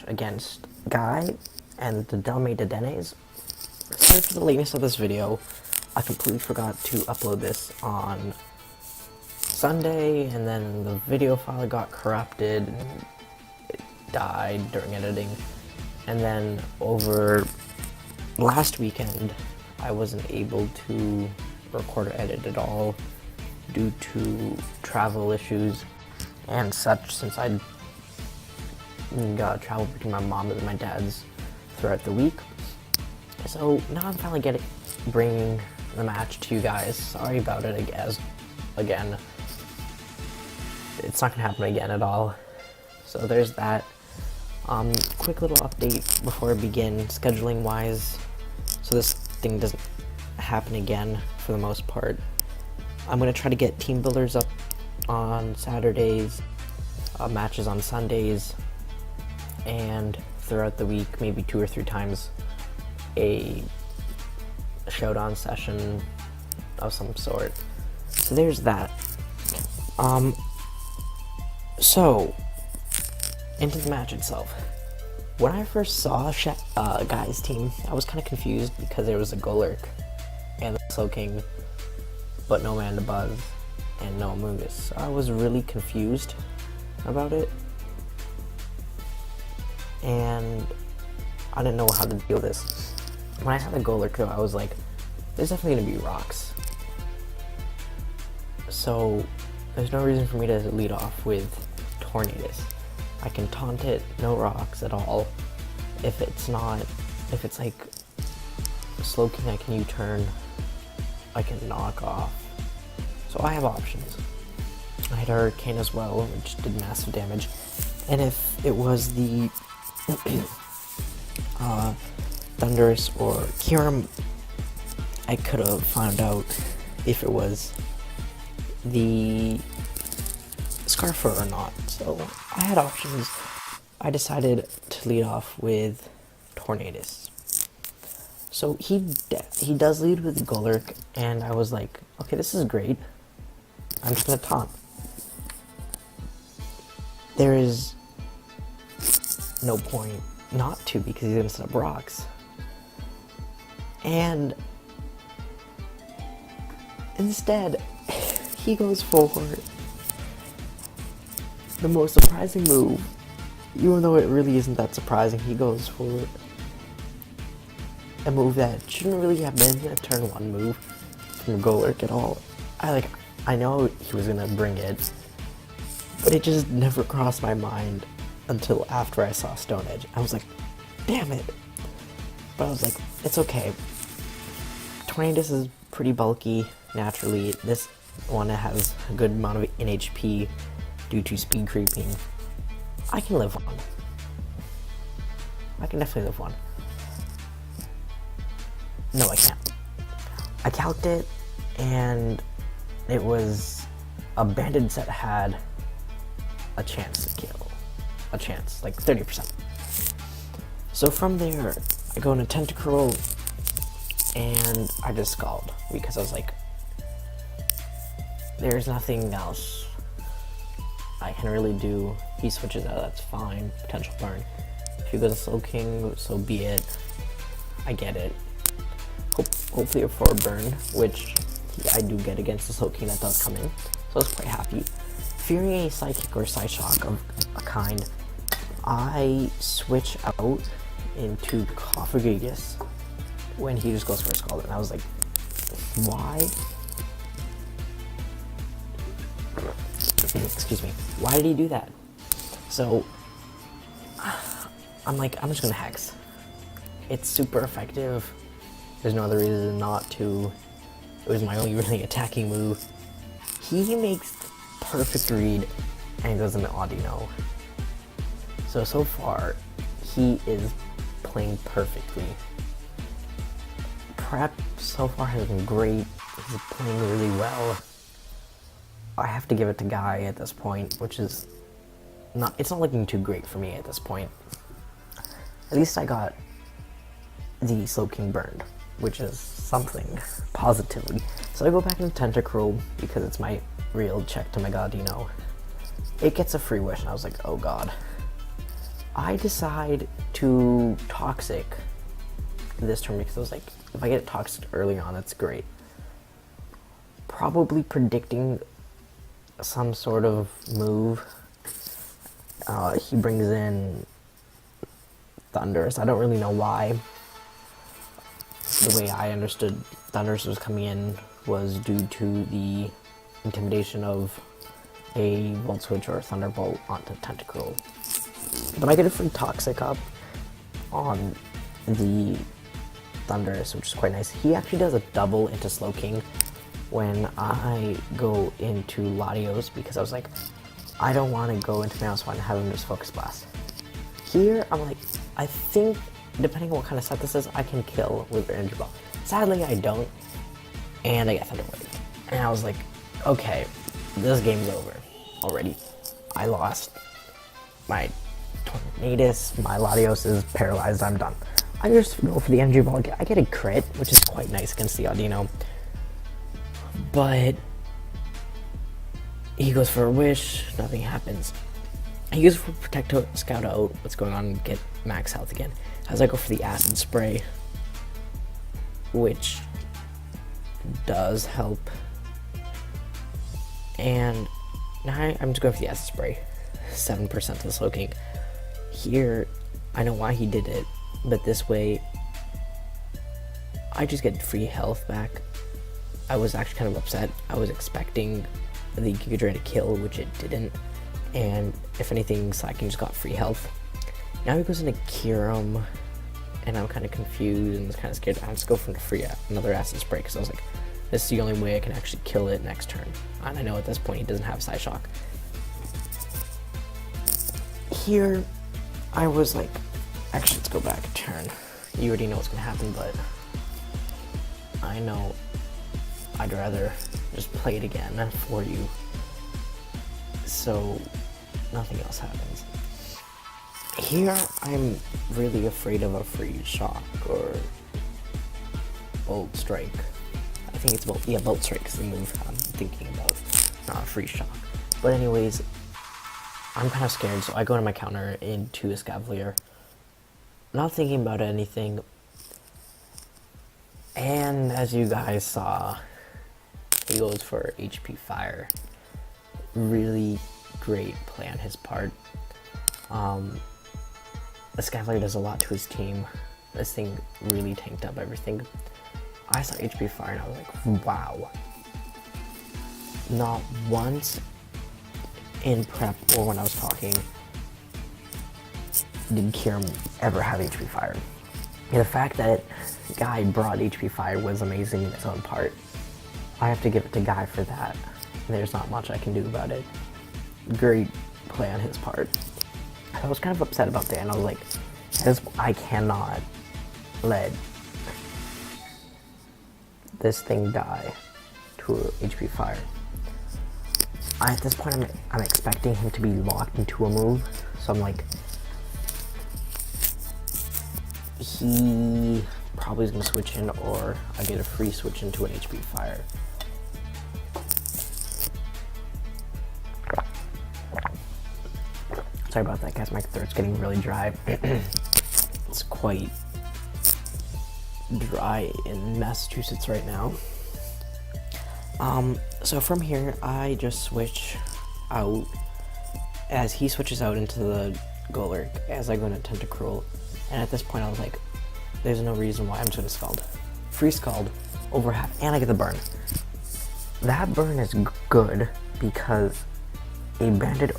match against Guy and the Dendemille Dedennes. Sorry for the lateness of this video. I completely forgot to upload this on Sunday, and then the video file got corrupted and it died during editing. And then over last weekend, I wasn't able to record or edit at all due to travel issues and such, since I got travel between my mom and my dad's throughout the week. So now I'm finally bringing the match to you guys. Sorry about it, I guess. Again, it's not gonna happen again at all. So there's that. Quick little update before I begin, scheduling wise, so this thing doesn't happen again for the most part. I'm gonna try to get team builders up on Saturdays, matches on Sundays, and throughout the week, maybe 2 or 3 times, a showdown session of some sort. So there's that. So into the match itself. When I first saw Guy's team, I was kind of confused because there was a Golurk and the Slow King, but no Man to Buzz and no Amogus. So I was really confused about it, and I didn't know how to deal with this. When I saw the Golurk though, I was like, there's definitely gonna be rocks. So there's no reason for me to lead off with Tornadus. I can taunt it, no rocks at all. If it's like Slow King, I can U-turn, I can knock off. So I have options. I had Hurricane as well, which did massive damage. And if it was the Thunderous or Kyurem, I could have found out if it was the Scarfer or not. So I had options. I decided to lead off with Tornadus. So he does lead with Golurk, and I was like, okay, this is great. I'm just gonna taunt. There is no point not to, because he's gonna set up rocks. And instead, he goes for the most surprising move. Even though it really isn't that surprising, he goes for a move that shouldn't really have been a turn 1 move from Golurk at all. I know he was gonna bring it, but it just never crossed my mind until after I saw Stone Edge. I was like, damn it. But I was like, it's okay. Tornadus is pretty bulky naturally. This one has a good amount of NHP due to speed creeping. I can live one. I can definitely live one. No, I can't. I calced it, and it was a banded set had a chance to kill. A chance, like 30%. So from there, I go into Tentacruel, and I just Scald, because I was like, there's nothing else I can really do. He switches out, that's fine. Potential burn. If he goes to Slow King, so be it. I get it. Hopefully a 4 burn, which I do get against the Slow King that does come in. So I was quite happy. Fearing a Psychic or Psyshock of a kind, I switch out into Cofagrigus when he just goes for a Scald, and I was like, why? Excuse me. Why did he do that? So I'm like, I'm just gonna Hex. It's super effective. There's no other reason not to. It was my only really attacking move. He makes perfect read, and he does an Audino. So far, he is playing perfectly. Prep so far has been great. He's playing really well. I have to give it to Guy at this point, which is it's not looking too great for me at this point. At least I got the Slow King burned, which is something, positively. So I go back into Tentacruel because it's my real check to Megadino. It gets a free wish, and I was like, oh god. I decide to Toxic this turn because I was like, if I get Toxic early on, that's great. Probably predicting some sort of move. He brings in Thundurus. I don't really know why. The way I understood Thundurus was coming in was due to the intimidation of a Volt Switch or a Thunderbolt onto Tentacruel. But I get a free Toxic up on the Thundurus, which is quite nice. He actually does a double into Slowking when I go into Latios because I was like, I don't want to go into Mouse and have him just Focus Blast. Here, I'm like, I think, depending on what kind of set this is, I can kill with Energy Ball. Sadly, I don't, and I get Thunder Wave. And I was like, okay, this game's over already. I lost my Tornadus, my Latios is paralyzed, I'm done. I just go for the Energy Ball, I get a crit, which is quite nice against the Audino. But he goes for a Wish, nothing happens. He goes for Protect Out, Scout Out what's going on, and get max health again. As I go for the Acid Spray, which does help. And now I'm just going for the Acid Spray. 7% of the Slowking. Here, I know why he did it, but this way, I just get free health back. I was actually kind of upset. I was expecting the Giga Drain to kill, which it didn't. And if anything, Psyking just got free health. Now he goes into Kyurem, and I'm kind of confused and kind of scared. I just go for another Acid Spray because I was like, this is the only way I can actually kill it next turn. And I know at this point he doesn't have Psyshock. Here, I was like, actually, let's go back a turn. You already know what's going to happen, but I know I'd rather just play it again for you, so nothing else happens. Here, I'm really afraid of a Freeze Shock or Bolt Strike. I think it's Bolt Strike is the move I'm thinking about, not a Freeze Shock. But anyways, I'm kind of scared, so I go to my counter into a Escavalier, not thinking about anything. And as you guys saw, he goes for HP Fire. Really great play on his part. Escavalier does a lot to his team. This thing really tanked up everything. I saw HP Fire and I was like, wow. Not once in prep or when I was talking did Kyurem ever have HP Fire. And the fact that Guy brought HP Fire was amazing in its own part. I have to give it to Guy for that. There's not much I can do about it. Great play on his part. I was kind of upset about that, and I was like, I cannot let this thing die to HP Fire. At this point, I'm expecting him to be locked into a move, so I'm like, he probably is going to switch in, or I get a free switch into an HP Fire. Sorry about that, guys. My throat's getting really dry. It's quite dry in Massachusetts right now. So from here, I just switch out as he switches out into the Golurk as I go into Tentacruel. And at this point, I was like, there's no reason why I'm just going to Scald. Free Scald, over half, and I get the burn. That burn is good because a Banded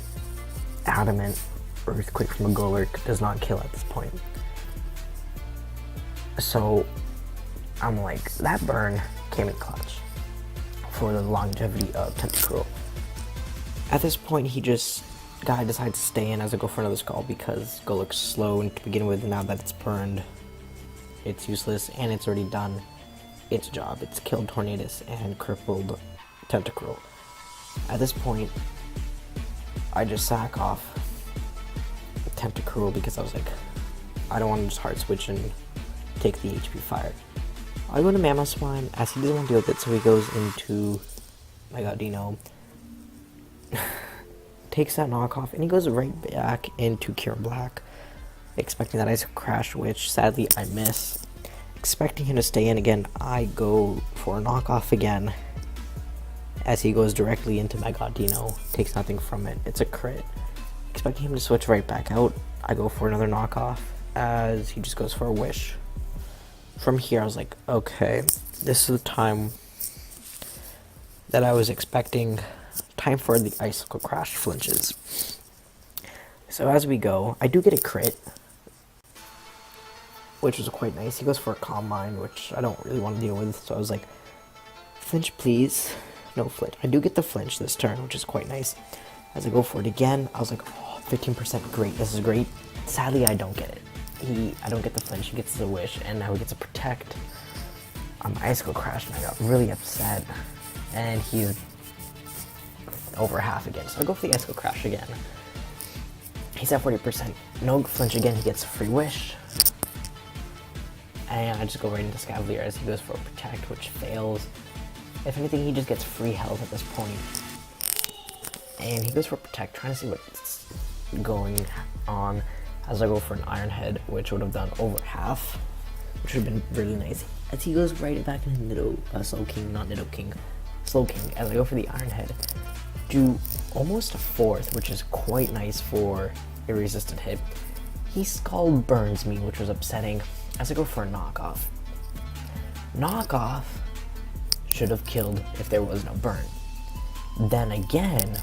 Adamant Earthquake from a Golurk does not kill at this point. So I'm like, that burn came in clutch for the longevity of Tentacruel. At this point, Guy decides to stay in as I go for another Scald because Golurk's slow, and to begin with, now that it's burned, it's useless, and it's already done its job. It's killed Tornadus and crippled Tentacruel. At this point, I just sack off Tentacruel because I was like, I don't want to just hard switch and take the HP Fire. I go to Mamoswine as he doesn't want to deal with it, so he goes into my Audino, takes that knockoff, and he goes right back into Cure Black. expecting that ice crash, which sadly I miss. Expecting him to stay in again, I go for a knockoff again. As he goes directly into Mega Dino, takes nothing from it. It's a crit. Expecting him to switch right back out, I go for another knockoff as he just goes for a wish. From here, I was like, okay, this is the time that I was expecting. Time for the Icicle Crash flinches. So as we go, I do get a crit, which was quite nice. He goes for a Calm Mind, which I don't really want to deal with, so I was like, flinch please. No flinch. I do get the flinch this turn, which is quite nice. As I go for it again, I was like, oh, 15%, great, this is great. Sadly, I don't get it. I don't get the flinch, he gets the wish, and now he gets a protect on my Icicle Crash, and I got really upset. And he's over half again, so I go for the Icicle Crash again. He's at 40%, no flinch again, he gets a free wish. And I just go right into Scavalier as he goes for a protect, which fails. If anything, he just gets free health at this point. And he goes for protect, trying to see what's going on as I go for an Iron Head, which would have done over half, which would have been really nice. As he goes right back into Slow King, not Nido King, Slow King, as I go for the Iron Head, do almost a fourth, which is quite nice for a resistant hit. He Skull Burns me, which was upsetting, as I go for a knockoff. Knockoff should have killed if there was no burn. Then again,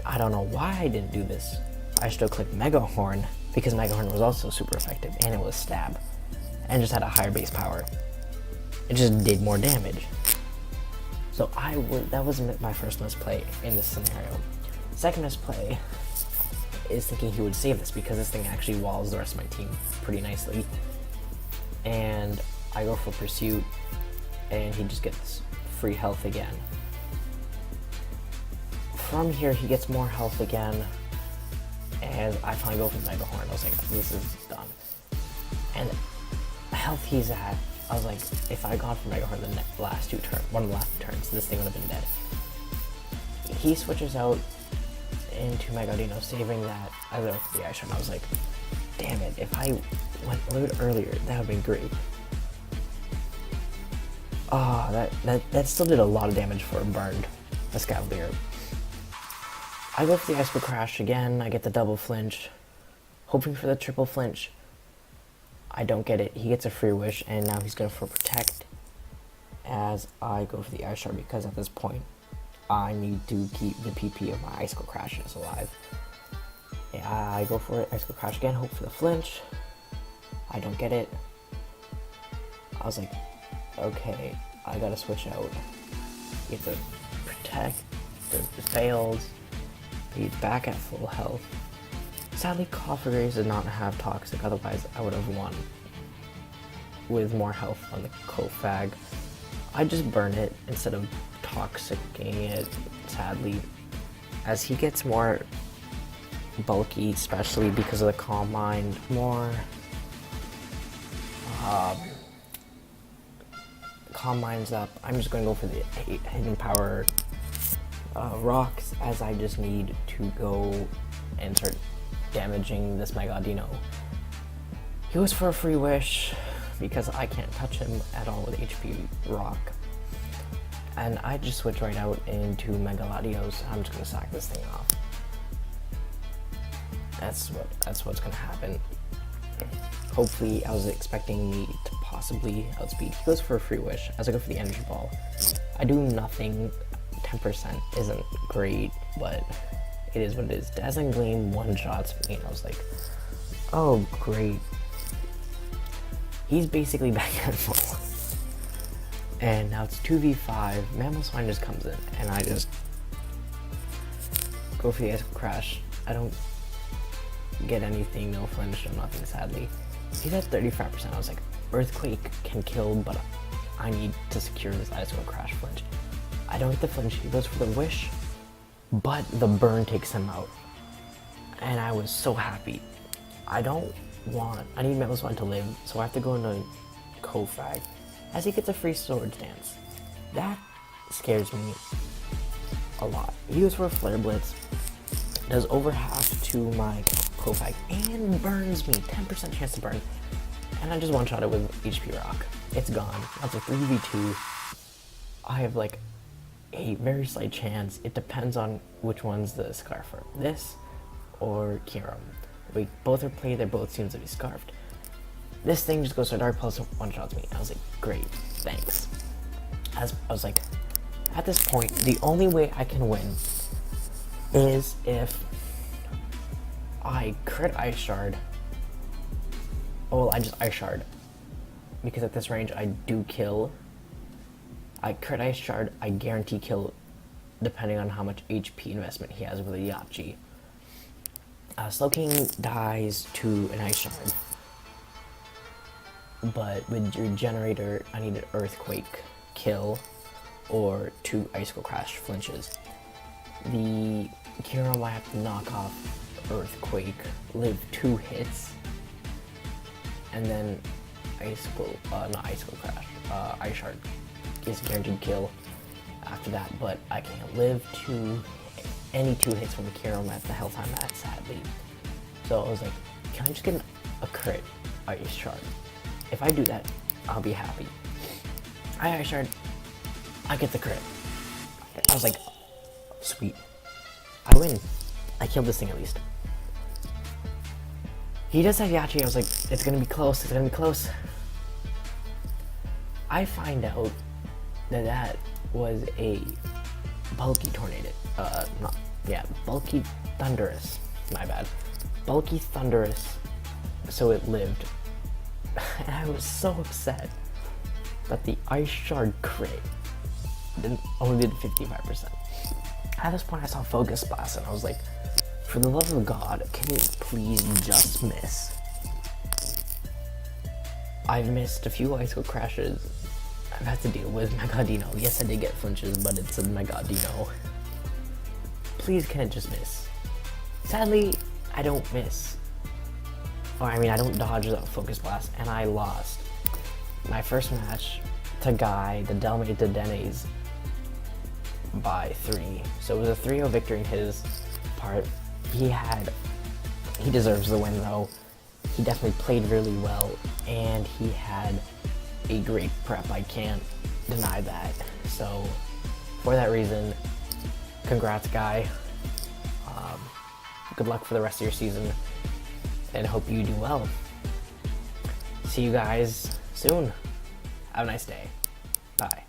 I don't know why I didn't do this. I should have clicked Mega Horn, because Mega Horn was also super effective, and it was stab, and just had a higher base power. It just did more damage. So that was my first misplay in this scenario. Second misplay is thinking he would save this, because this thing actually walls the rest of my team pretty nicely. And I go for Pursuit, and he just gets free health again. From here, he gets more health again, and I finally go for Mega Horn. I was like, this is done. And the health he's at, I was like, if I had gone for Mega Horn one of the last two turns, this thing would have been dead. He switches out into Mega Dino, saving that. I went for the Ice Shard, and I was like, damn it, if I went a little bit earlier, that would have been great. Oh, that still did a lot of damage for a burned Escavalier. I go for the Icicle Crash again, I get the double flinch, hoping for the triple flinch. I don't get it, he gets a free wish, and now he's going for Protect as I go for the Ice Shard, because at this point, I need to keep the PP of my Icicle Crashes alive. I go for it, Icicle Crash again, hope for the flinch. I don't get it. I was like, okay, I gotta switch out. Get the Protect, it fails. He's back at full health. Sadly, Coffergrace did not have Toxic, otherwise I would have won with more health on the Kofag. I just burn it instead of Toxicing it, sadly, as he gets more bulky, especially because of the Calm Mind. More Calm Mind's up. I'm just going to go for the Hidden Power rocks, as I just need to go and start damaging this Mega Dino. He goes for a free wish because I can't touch him at all with HP rock, and I just switch right out into Mega Latios. I'm just gonna sack this thing off. That's what's gonna happen. Hopefully, I was expecting me to possibly outspeed. He goes for a free wish as I go for the Energy Ball. I do nothing. 10% isn't great, but it is what it is. Dazzling Gleam one-shots me, and I was like, oh great. He's basically back at full. And now it's 2v5, Mammal Swine just comes in, and I just go for the Icicle Crash. I don't get anything, no flinch, no nothing, sadly. He's at 35%, I was like, Earthquake can kill, but I need to secure this Icicle Crash flinch. I don't get the flinch, he goes for the wish, but the burn takes him out. And I was so happy. I need Mammal Swine to live, so I have to go into Kofag, as he gets a free Swords Dance. That scares me a lot. He goes for a Flare Blitz, does over half to my Kofac and burns me, 10% chance to burn. And I just one-shot it with HP Rock. It's gone. That's a 3v2. I have like a very slight chance. It depends on which one's the Scarfer. This or Kiram. We both are played, they both seem to be scarfed. This thing just goes to Dark Pulse and one-shots me. I was like, great, thanks. I was like, at this point, the only way I can win is if I crit Ice Shard. Oh, well, I just Ice Shard. Because at this range, I do kill. I crit Ice Shard, I guarantee kill, depending on how much HP investment he has with a Yachi. Slowking dies to an Ice Shard. But with your generator, I need an Earthquake kill or 2 Icicle Crash flinches. The Kira might have to knock off Earthquake, live 2 hits, and then not Icicle Crash, Ice Shard is guaranteed kill after that, but I can't live any 2 hits from the Kira at the health I'm at, sadly. So I was like, can I just get a crit Ice Shard? If I do that, I'll be happy. I Ice Shard, I get the crit. I was like, sweet. I win. I killed this thing at least. He does have Yachi. I was like, it's gonna be close, it's gonna be close. I find out that that was a bulky tornado. Bulky thunderous. My bad. Bulky thunderous. So it lived. And I was so upset that the Ice Shard crit only did 55%. At this point I saw Focus Blast and I was like, for the love of God, can you please just miss? I've missed a few Icicle Crashes. I've had to deal with Megadino. Yes, I did get flinches, but it's a Megadino. Please, can it just miss? Sadly, I don't miss. Or I mean, I don't dodge the Focus Blast, and I lost my first match to Guy, the Dendemille Dedennes, by 3. So it was a 3-0 victory in his part. He deserves the win though. He definitely played really well, and he had a great prep. I can't deny that. So for that reason, congrats, Guy. Good luck for the rest of your season, and hope you do well. See you guys soon. Have a nice day. Bye.